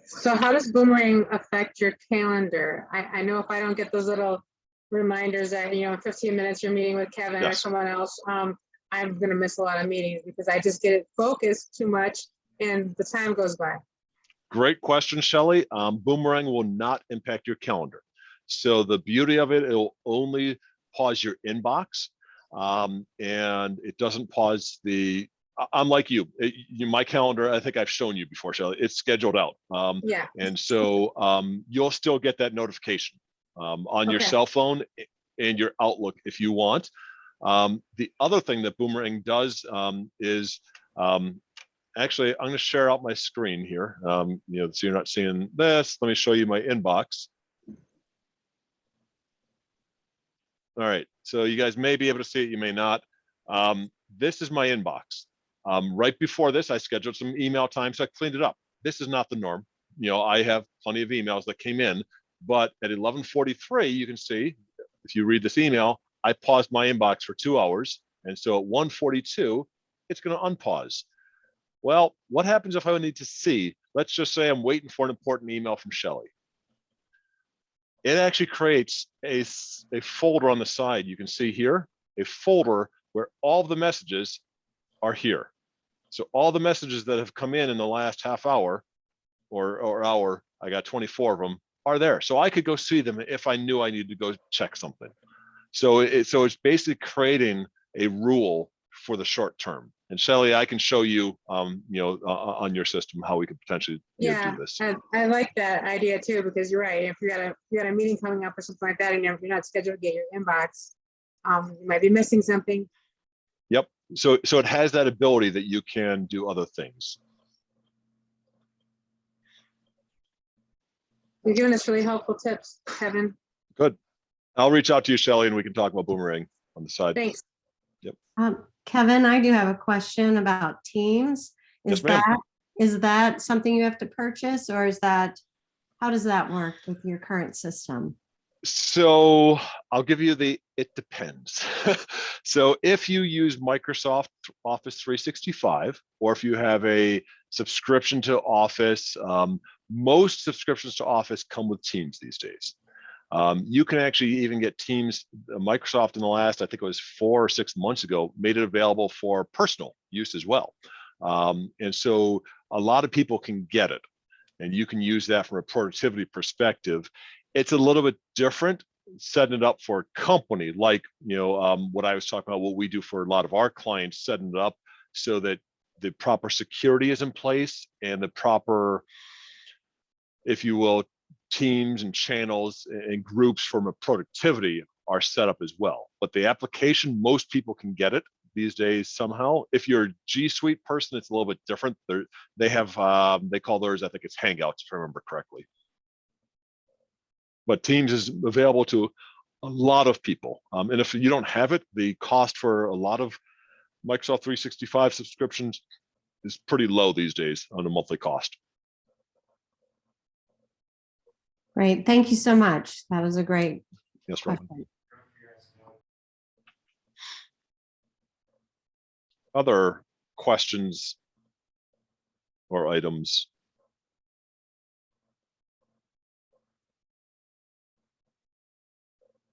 Speaker 5: So how does Boomerang affect your calendar? I know if I don't get those little reminders that, you know, in 15 minutes you're meeting with Kevin or someone else, I'm going to miss a lot of meetings because I just get focused too much and the time goes by. Great
Speaker 2: question, Shelley. Boomerang will not impact your calendar. So the beauty of it, it'll only pause your inbox, and it doesn't pause the. I'm like you. My calendar, I think I've shown you before, Shelley. It's scheduled out.
Speaker 5: Yeah.
Speaker 2: And so you'll still get that notification on your cell phone and your Outlook if you want. The other thing that Boomerang does is actually, I'm going to share out my screen here. You know, so you're not seeing this. Let me show you my inbox. All right, so you guys may be able to see it, you may not. This is my inbox. Right before this, I scheduled some email time, so I cleaned it up. This is not the norm. You know, I have plenty of emails that came in, but at 11:43, you can see, if you read this email, I paused my inbox for 2 hours. And so at 1:42, it's going to unpause. Well, what happens if I need to see? Let's just say I'm waiting for an important email from Shelley. It actually creates a folder on the side. You can see here, a folder where all the messages are here. So all the messages that have come in the last half hour or hour, I got 24 of them, are there. So I could go see them if I knew I needed to go check something. So it's basically creating a rule for the short term. And Shelley, I can show you, you know, on your system how we could potentially do this.
Speaker 5: I like that idea too, because you're right. If you got a meeting coming up or something like that, and you're not scheduled to get your inbox, you might be missing something.
Speaker 2: Yep. So it has that ability that you can do other things.
Speaker 5: You're giving us really helpful tips, Kevin.
Speaker 2: Good. I'll reach out to you, Shelley, and we can talk about Boomerang on the side.
Speaker 5: Thanks.
Speaker 2: Yep.
Speaker 1: Kevin, I do have a question about Teams. Is that something you have to purchase, or how does that work with your current system?
Speaker 2: So I'll give you it depends. So if you use Microsoft Office 365, or if you have a subscription to Office, most subscriptions to Office come with Teams these days. You can actually even get Teams. Microsoft in the last, I think it was 4 or 6 months ago, made it available for personal use as well. And so a lot of people can get it, and you can use that from a productivity perspective. It's a little bit different setting it up for a company, like, you know, what I was talking about, what we do for a lot of our clients, setting it up so that the proper security is in place and the proper if you will, teams and channels and groups from a productivity are set up as well. But the application, most people can get it these days somehow. If you're a G Suite person, it's a little bit different. They have, they call theirs, I think it's Hangouts, if I remember correctly. But Teams is available to a lot of people. And if you don't have it, the cost for a lot of Microsoft 365 subscriptions is pretty low these days on a monthly cost.
Speaker 1: Great. Thank you so much. That was a great
Speaker 2: Yes, Robin.
Speaker 1: question.
Speaker 2: Other questions or items?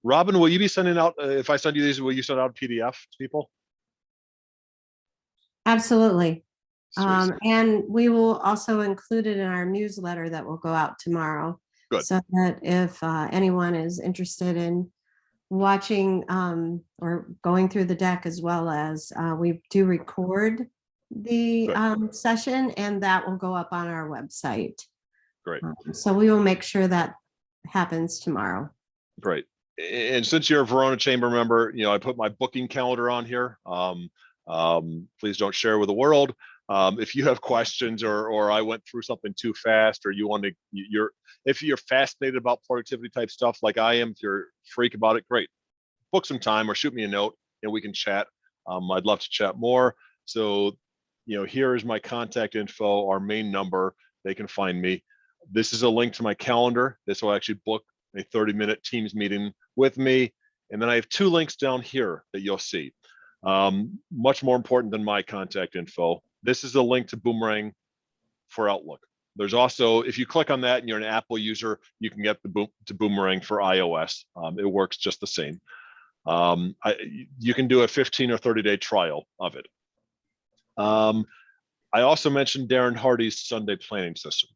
Speaker 2: Robin, will you be sending out, if I send you these, will you send out a PDF to people?
Speaker 1: Absolutely.
Speaker 2: Sweet.
Speaker 1: And we will also include it in our newsletter that will go out tomorrow.
Speaker 2: Good.
Speaker 1: So that if anyone is interested in watching or going through the deck, as well as we do record the session, and that will go up on our website.
Speaker 2: Great.
Speaker 1: So we will make sure that happens tomorrow.
Speaker 2: Great. And since you're a Verona Chamber member, you know, I put my booking calendar on here. Please don't share with the world. If you have questions or I went through something too fast, or you want to, if you're fascinated about productivity type stuff like I am, if you're a freak about it, great. Book some time or shoot me a note and we can chat. I'd love to chat more. So, you know, here is my contact info, our main number. They can find me. This is a link to my calendar. This will actually book a 30-minute Teams meeting with me. And then I have 2 links down here that you'll see. Much more important than my contact info. This is a link to Boomerang for Outlook. There's also, if you click on that and you're an Apple user, you can get to Boomerang for iOS. It works just the same. You can do a 15 or 30-day trial of it. I also mentioned Darren Hardy's Sunday planning system.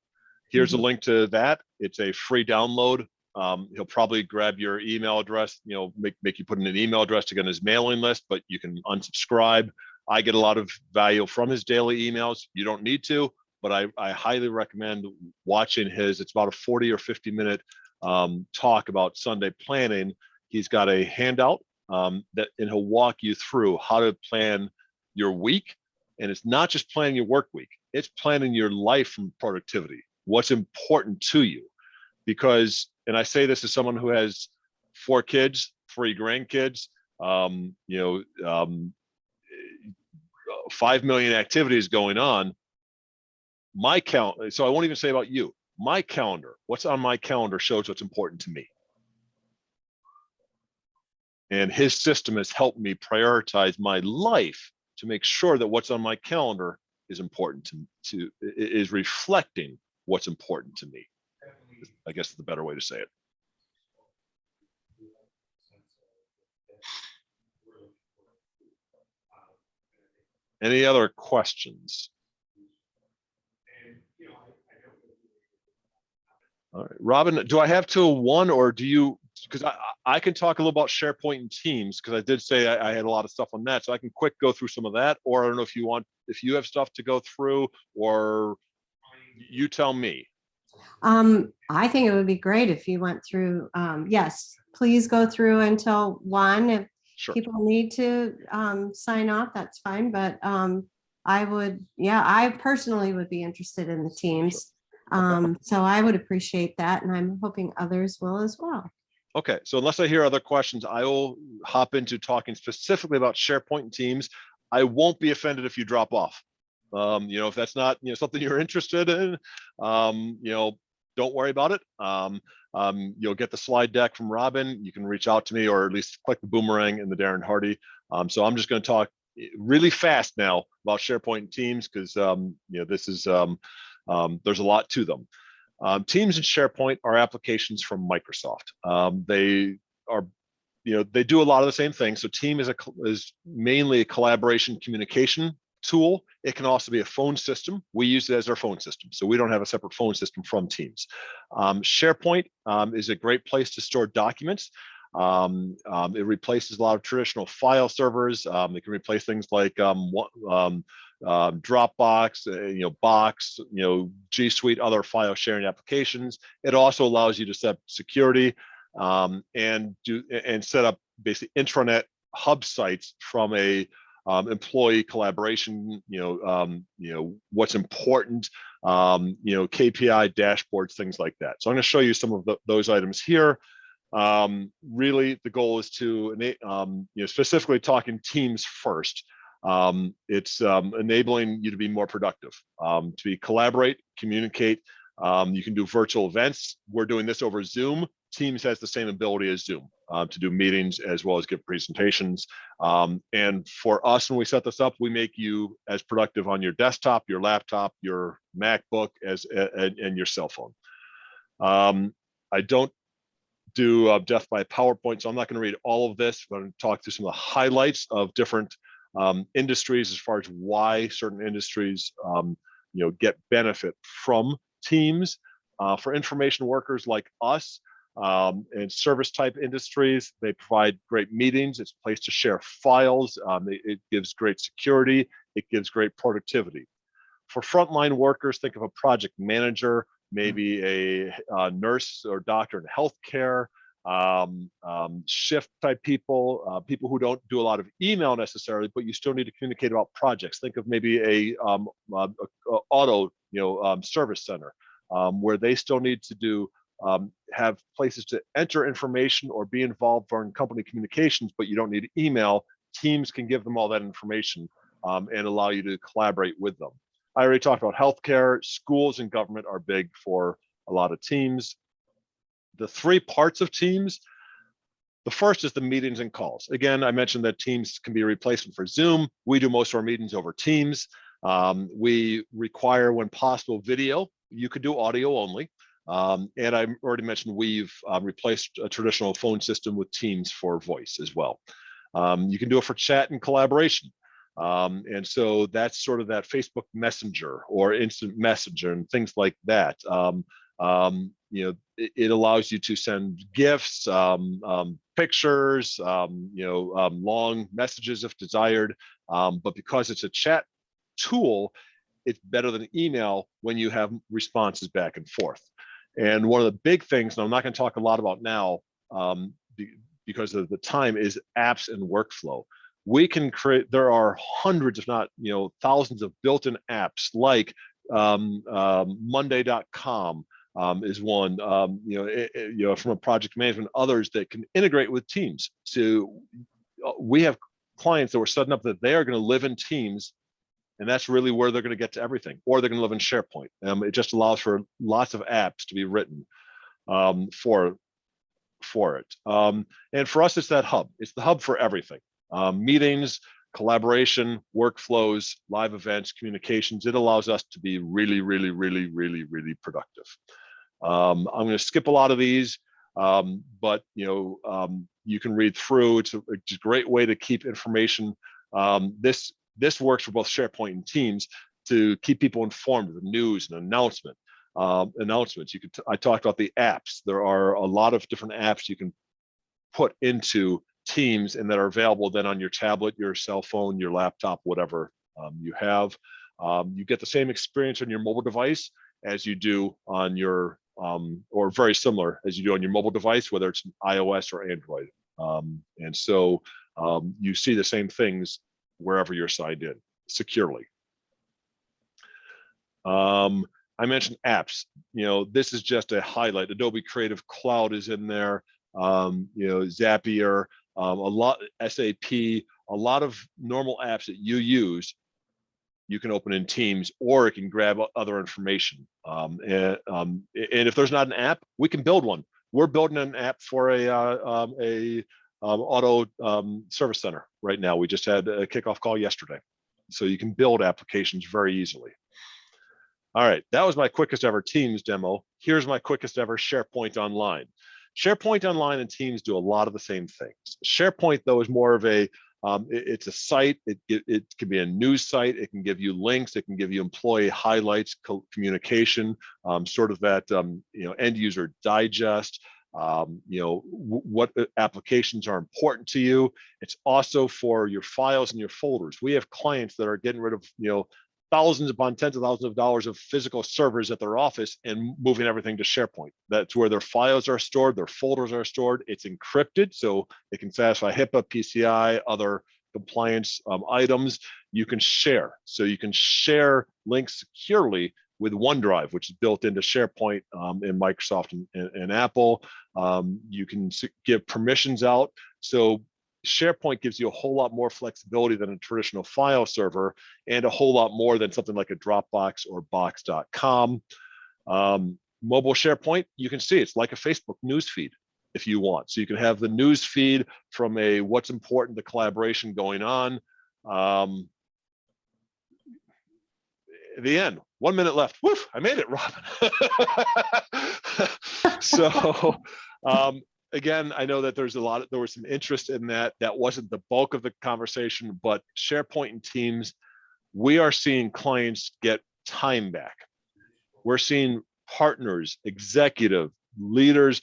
Speaker 2: Here's a link to that. It's a free download. He'll probably grab your email address, you know, make you put in an email address to get on his mailing list, but you can unsubscribe. I get a lot of value from his daily emails. You don't need to, but I highly recommend watching his. It's about a 40 or 50-minute talk about Sunday planning. He's got a handout and he'll walk you through how to plan your week. And it's not just planning your work week, it's planning your life from productivity. What's important to you? Because, and I say this as someone who has 4 kids, 3 grandkids, 5 million activities going on. My calendar, so I won't even say about you, my calendar, what's on my calendar shows what's important to me. And his system has helped me prioritize my life to make sure that what's on my calendar is important is reflecting what's important to me. I guess is the better way to say it. Any other questions? All right, Robin, do I have to one, or do you, because I can talk a little about SharePoint and Teams, because I did say I had a lot of stuff on that, so I can quick go through some of that, or I don't know if you have stuff to go through, or you tell me.
Speaker 1: I think it would be great if you went through, yes, please go through until 1. If
Speaker 2: Sure.
Speaker 1: people need to sign off, that's fine. But I would, yeah, I personally would be interested in the Teams.
Speaker 2: Okay.
Speaker 1: So I would appreciate that. And I'm hoping others will as well.
Speaker 2: Okay, so unless I hear other questions, I will hop into talking specifically about SharePoint and Teams. I won't be offended if you drop off. If that's not something you're interested in, don't worry about it. You'll get the slide deck from Robin. You can reach out to me, or at least click the Boomerang and the Darren Hardy. So I'm just going to talk really fast now about SharePoint and Teams, because this is there's a lot to them. Teams and SharePoint are applications from Microsoft. They are, they do a lot of the same things. So Team is mainly a collaboration communication tool. It can also be a phone system. We use it as our phone system, so we don't have a separate phone system from Teams. SharePoint is a great place to store documents. It replaces a lot of traditional file servers. It can replace things like Dropbox, Box, G Suite, other file sharing applications. It also allows you to set security and set up basically intranet hub sites from a employee collaboration. What's important. KPI dashboards, things like that. So I'm going to show you some of those items here. Really, the goal is to specifically talking teams first. It's enabling you to be more productive, to collaborate, communicate. You can do virtual events. We're doing this over Zoom. Teams has the same ability as Zoom to do meetings as well as give presentations. And for us, when we set this up, we make you as productive on your desktop, your laptop, your MacBook, and your cell phone. I don't do death by PowerPoint, so I'm not going to read all of this, but I'm going to talk through some of the highlights of different industries as far as why certain industries get benefit from Teams. For information workers like us and service type industries, they provide great meetings. It's a place to share files. It gives great security. It gives great productivity. For frontline workers, think of a project manager, maybe a nurse or doctor in healthcare, shift type people, people who don't do a lot of email necessarily, but you still need to communicate about projects. Think of maybe a auto service center where they still need to have places to enter information or be involved in company communications, but you don't need email. Teams can give them all that information and allow you to collaborate with them. I already talked about healthcare. Schools and government are big for a lot of teams. The three parts of Teams, the first is the meetings and calls. Again, I mentioned that Teams can be a replacement for Zoom. We do most of our meetings over Teams. We require, when possible, video. You could do audio only. And I already mentioned we've replaced a traditional phone system with Teams for voice as well. You can do it for chat and collaboration. And so that's sort of that Facebook Messenger or instant messenger and things like that. It allows you to send GIFs, pictures, long messages if desired. But because it's a chat tool, it's better than email when you have responses back and forth. And one of the big things, and I'm not going to talk a lot about now because of the time, is apps and workflow. We can create, there are hundreds, if not thousands of built-in apps like Monday.com is one, from a project management, others that can integrate with Teams. So we have clients that were setting up that they are going to live in Teams, and that's really where they're going to get to everything, or they're going to live in SharePoint. It just allows for lots of apps to be written for it. And for us, it's that hub. It's the hub for everything. Meetings, collaboration, workflows, live events, communications. It allows us to be really, really, really, really, really productive. I'm going to skip a lot of these, but you can read through. It's a great way to keep information. This works for both SharePoint and Teams to keep people informed of the news and announcements. I talked about the apps. There are a lot of different apps you can put into Teams and that are available then on your tablet, your cell phone, your laptop, whatever you have. You get the same experience on your mobile device as you do on your, or very similar as you do on your mobile device, whether it's iOS or Android. And so you see the same things wherever you're signed in securely. I mentioned apps. This is just a highlight. Adobe Creative Cloud is in there. Zapier, SAP, a lot of normal apps that you use, you can open in Teams, or it can grab other information. And if there's not an app, we can build one. We're building an app for a auto service center right now. We just had a kickoff call yesterday. So you can build applications very easily. All right, that was my quickest ever Teams demo. Here's my quickest ever SharePoint Online. SharePoint Online and Teams do a lot of the same things. SharePoint, though, is more of a, it's a site. It can be a news site. It can give you links. It can give you employee highlights, communication, sort of that, end user digest. what applications are important to you. It's also for your files and your folders. We have clients that are getting rid of, thousands upon tens of thousands of dollars of physical servers at their office and moving everything to SharePoint. That's where their files are stored, their folders are stored. It's encrypted, so it can satisfy HIPAA, PCI, other compliance items. You can share. So you can share links securely with OneDrive, which is built into SharePoint in Microsoft and Apple. You can give permissions out. So SharePoint gives you a whole lot more flexibility than a traditional file server, and a whole lot more than something like a Dropbox or Box.com. Mobile SharePoint, you can see it's like a Facebook news feed if you want. So you can have the news feed from a what's important, the collaboration going on. The end. 1 minute left. Woof! I made it, Robin. So again, I know that there was some interest in that. That wasn't the bulk of the conversation, but SharePoint and Teams, we are seeing clients get time back. We're seeing partners, executive leaders,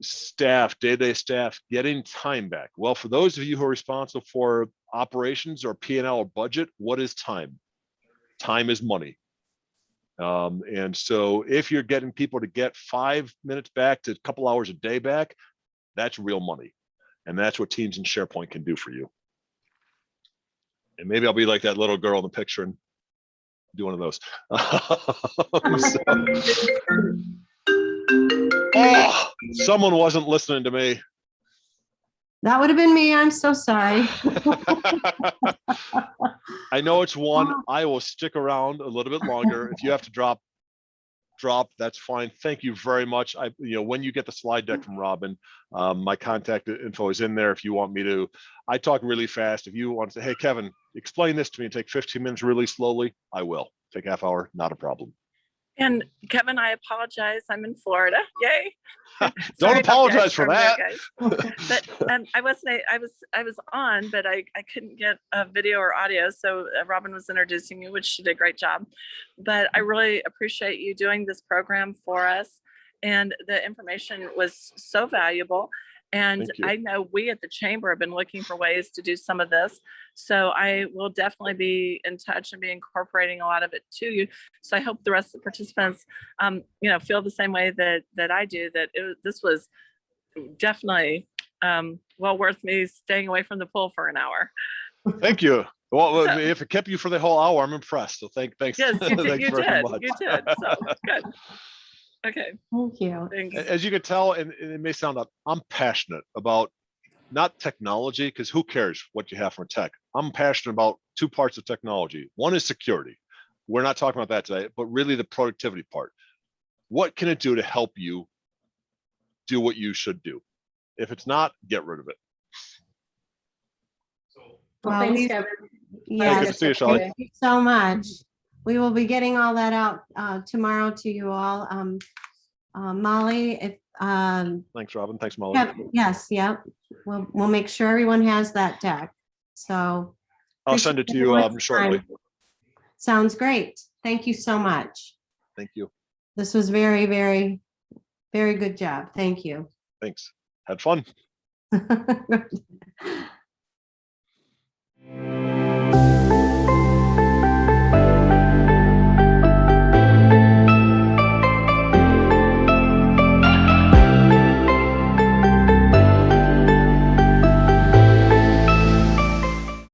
Speaker 2: staff, day-to-day staff getting time back. Well, for those of you who are responsible for operations or P&L or budget, what is time? Time is money. And so if you're getting people to get 5 minutes back to a couple hours a day back, that's real money. And that's what Teams and SharePoint can do for you. And maybe I'll be like that little girl in the picture and do one of those. Oh, someone wasn't listening to me.
Speaker 1: That would have been me. I'm so sorry.
Speaker 2: I know it's one. I will stick around a little bit longer. If you have to drop, that's fine. Thank you very much. When you get the slide deck from Robin, my contact info is in there if you want me to. I talk really fast. If you want to say, hey, Kevin, explain this to me and take 15 minutes really slowly, I will. Take half hour, not a problem.
Speaker 4: And Kevin, I apologize. I'm in Florida. Yay.
Speaker 2: Don't apologize for that.
Speaker 4: But I was on, but I couldn't get a video or audio. So Robin was introducing you, which she did a great job. But I really appreciate you doing this program for us. And the information was so valuable. And I know we at the Chamber have been looking for ways to do some of this. So I will definitely be in touch and be incorporating a lot of it to you. So I hope the rest of the participants, feel the same way that I do, that this was definitely well worth me staying away from the pool for an hour.
Speaker 2: Thank you. Well, so, if it kept you for the whole hour, I'm impressed. So thanks.
Speaker 4: Yes, you did. You did. So good. Okay.
Speaker 1: Thank you.
Speaker 4: Thanks.
Speaker 2: As you can tell, and it may sound up, I'm passionate about not technology, because who cares what you have from tech? I'm passionate about two parts of technology. One is security. We're not talking about that today, but really the productivity part. What can it do to help you do what you should do? If it's not, get rid of it.
Speaker 5: Well, thanks, Kevin.
Speaker 1: Yes,
Speaker 2: see you, Shelley.
Speaker 1: thank you so much. We will be getting all that out tomorrow to you all. Molly, if
Speaker 2: thanks, Robin. Thanks, Molly.
Speaker 1: yes, yep. We'll make sure everyone has that deck. So
Speaker 2: I'll send it to you shortly.
Speaker 1: Sounds great. Thank you so much.
Speaker 2: Thank you.
Speaker 1: This was very, very, very good job. Thank you.
Speaker 2: Thanks. Had fun.